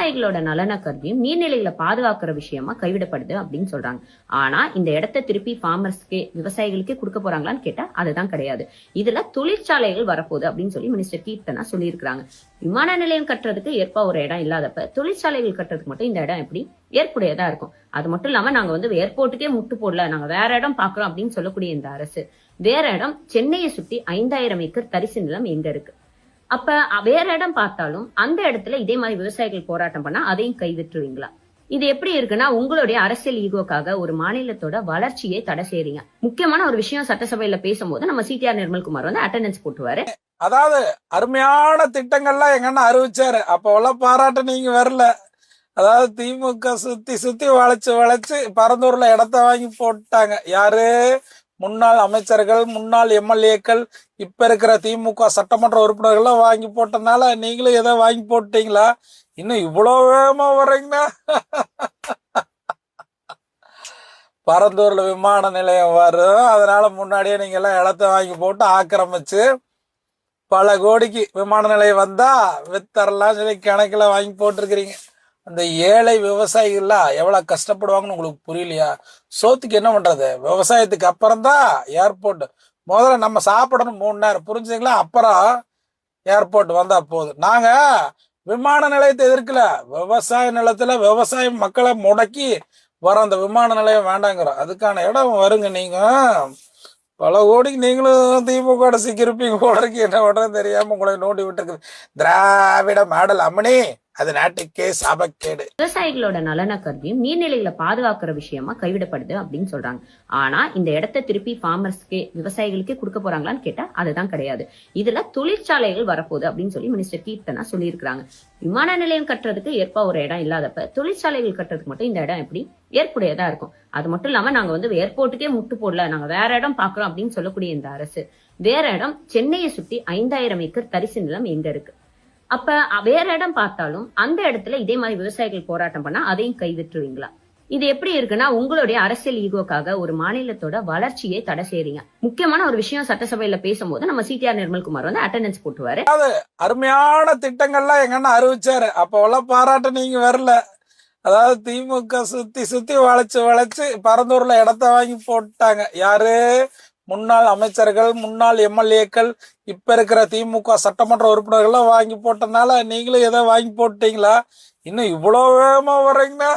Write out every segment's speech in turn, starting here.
விவசாயிகளோட நலனை கருதியும் நீர்நிலைகளை பாதுகாக்கிற விஷயமா கைவிடப்படுது அப்படின்னு சொல்றாங்க. ஆனா இந்த இடத்தை திருப்பி ஃபார்மர்ஸ்க்கே விவசாயிகளுக்கே கொடுக்க போறாங்களான்னு கேட்டா அதுதான் கிடையாது. இதுல தொழிற்சாலைகள் வரப்போகுது அப்படின்னு சொல்லி மினிஸ்டர் கீர்த்தனா சொல்லியிருக்காங்க. விமான நிலையம் கட்டுறதுக்கு ஏற்ப ஒரு இடம் இல்லாதப்ப தொழிற்சாலைகள் கட்டுறதுக்கு மட்டும் இந்த இடம் எப்படி ஏற்புடையதா இருக்கும். அது மட்டும் இல்லாம நாங்க ஏர்போர்ட்டுக்கே முட்டு போடல, நாங்க வேற இடம் பாக்குறோம் அப்படின்னு சொல்லக்கூடிய இந்த அரசு வேற இடம் சென்னையை சுத்தி 5000 ஏக்கர் தரிசு நிலம் எங்க இருக்கு? அப்ப வேற இடம் பார்த்தாலும் அந்த இடத்துல இதே மாதிரி விவசாயிகள் போராட்டம் பண்ணா அதையும் கைவிட்டுருவீங்களா? இது எப்படி இருக்குன்னா உங்களுடைய அரசியல் ஈகோக்காக ஒரு மாநிலத்தோட வளர்ச்சியை தடை செய்றீங்க. முக்கியமான ஒரு விஷயம் சட்டசபையில பேசும்போது நம்ம சிடிஆர் நிர்மல்குமார் அட்டெண்டன்ஸ் போட்டுவாரு. அதாவது அருமையான திட்டங்கள்லாம் எங்கன்னா அறிவிச்சாரு. அப்போல்லாம் பாராட்ட நீங்க வரல. அதாவது திமுக சுத்தி சுத்தி வளைச்சு பரந்தூர்ல இடத்த வாங்கி போட்டாங்க. யாரு? முன்னாள் அமைச்சர்கள், முன்னாள் எம்எல்ஏக்கள், இப்ப இருக்கிற திமுக சட்டமன்ற உறுப்பினர்கள் வாங்கி போட்டதுனால நீங்களும் ஏதோ வாங்கி போட்டீங்களா? இன்னும் இவ்வளவு வேகமா வர்றீங்கன்னா பரந்தூர்ல விமான நிலையம் வரும். அதனால முன்னாடியே நீங்க எல்லாம் இடத்த வாங்கி போட்டு ஆக்கிரமிச்சு பல கோடிக்கு விமான நிலையம் வந்தா வித்தரலாம் சொல்லி கணக்கில் வாங்கி போட்டிருக்கிறீங்க. அந்த ஏழை விவசாயிகள்லாம் எவ்வளவு கஷ்டப்படுவாங்கன்னு உங்களுக்கு புரியலையா? சோத்துக்கு என்ன பண்றது? விவசாயத்துக்கு அப்புறம் தான் ஏர்போர்ட். முதல்ல நம்ம சாப்பிடணும் 3 நேரம், புரிஞ்சுங்களா? அப்புறம் ஏர்போர்ட் வந்தா போதும். நாங்க விமான நிலையத்தை எதிர்க்கல. விவசாய நிலத்துல விவசாய மக்களை முடக்கி வர அந்த விமான நிலையம் வேண்டாங்கிறோம். அதுக்கான இடம் வருங்க. நீங்க பல கோடிக்கு நீங்களும் திமுக சிக்கிருப்பீங்க போல இருக்கு. என்ன பண்றது தெரியாம உங்களை நோண்டி விட்டுருக்குது திராவிட மாடல் அம்மனி. அது நாட்டுக்கே சாபக்கேடு. விவசாயிகளோட நலனை கருதியும் நீர்நிலைகளை பாதுகாக்கிற விஷயமா கைவிடப்படுது அப்படின்னு சொல்றாங்க. ஆனா இந்த இடத்தை திருப்பி ஃபார்மர்ஸ்க்கே விவசாயிகளுக்கே கொடுக்க போறாங்களான்னு கேட்டா அதுதான் கிடையாது. இதுல தொழிற்சாலைகள் வரப்போகுது அப்படின்னு சொல்லி மினிஸ்டர் கீர்த்தனா சொல்லியிருக்காங்க. விமான நிலையம் கட்டுறதுக்கு ஏற்ப ஒரு இடம் இல்லாதப்ப தொழிற்சாலைகள் கட்டுறதுக்கு மட்டும் இந்த இடம் எப்படி ஏற்புடையதா இருக்கும். அது மட்டும் இல்லாம நாங்க ஏர்போர்ட்டுக்கே முட்டு போடல, நாங்க வேற இடம் பாக்குறோம் அப்படின்னு சொல்லக்கூடிய இந்த அரசு வேற இடம் சென்னையை சுத்தி 5000 ஏக்கர் தரிசு நிலம் எங்க இருக்கு? அப்ப வேற இடம் பார்த்தாலும் அந்த இடத்துல இதே மாதிரி விவசாயிகள் போராட்டம் பண்ணா அதையும் கைவிட்டுருவீங்களா? இது எப்படி இருக்குன்னா உங்களுடைய அரசியல் ஈகோக்காக ஒரு மாநிலத்தோட வளர்ச்சியை தடை செய்றீங்க. முக்கியமான ஒரு விஷயம் சட்டசபையில பேசும்போது நம்ம சிடிஆர் நிர்மல்குமார் அட்டெண்டன்ஸ் போட்டுவாரு. அருமையான திட்டங்கள்லாம் எங்கன்னா அறிவிச்சாரு. அப்போல்லாம் பாராட்ட நீங்க வரல. அதாவது திமுக சுத்தி வளைச்சு பரந்தூர்ல இடத்த வாங்கி போட்டாங்க. யாரு? முன்னாள் அமைச்சர்கள், முன்னாள் எம்எல்ஏக்கள், இப்ப இருக்கிற திமுக சட்டமன்ற உறுப்பினர்கள் வாங்கி போட்டதுனால நீங்களும் ஏதோ வாங்கி போட்டீங்களா? இன்னும் இவ்வளவு வேகமா வர்றீங்கன்னா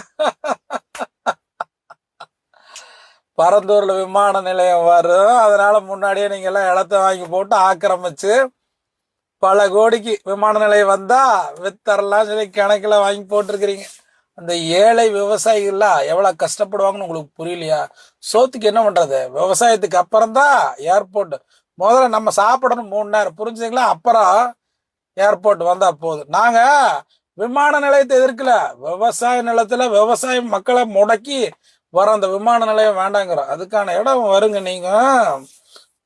பரந்தூர்ல விமான நிலையம் வரும். அதனால முன்னாடியே நீங்க எல்லாம் இடத்த வாங்கி போட்டு ஆக்கிரமிச்சு பல கோடிக்கு விமான நிலையம் வந்தா வித்தரலாம் சொல்லி கணக்கில் வாங்கி போட்டிருக்கிறீங்க. அந்த ஏழை விவசாயிகள்லாம் எவ்வளவு கஷ்டப்படுவாங்கன்னு உங்களுக்கு புரியலையா? சோத்துக்கு என்ன பண்றது? விவசாயத்துக்கு அப்புறம் தான் ஏர்போர்ட். முதல்ல நம்ம சாப்பிடணும் 3 நேரம், புரிஞ்சுங்களா? அப்புறம் ஏர்போர்ட் வந்தா போதும். நாங்க விமான நிலையத்தை எதிர்க்கல. விவசாய நிலத்துல விவசாய மக்களை முடக்கி வர அந்த விமான நிலையம் வேண்டாங்கிறோம். அதுக்கான இடம் வருங்க. நீங்க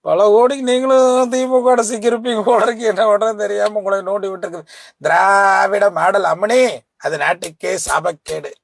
பல கோடிக்கு நீங்களும் திமுக சிக்கிருப்பீங்க போல இருக்கு. என்ன பண்றது தெரியாம உங்களை நோண்டி விட்டுருக்குது திராவிட மாடல் அம்மனி. அது நாட்டுக்கே சாபக்கேடு.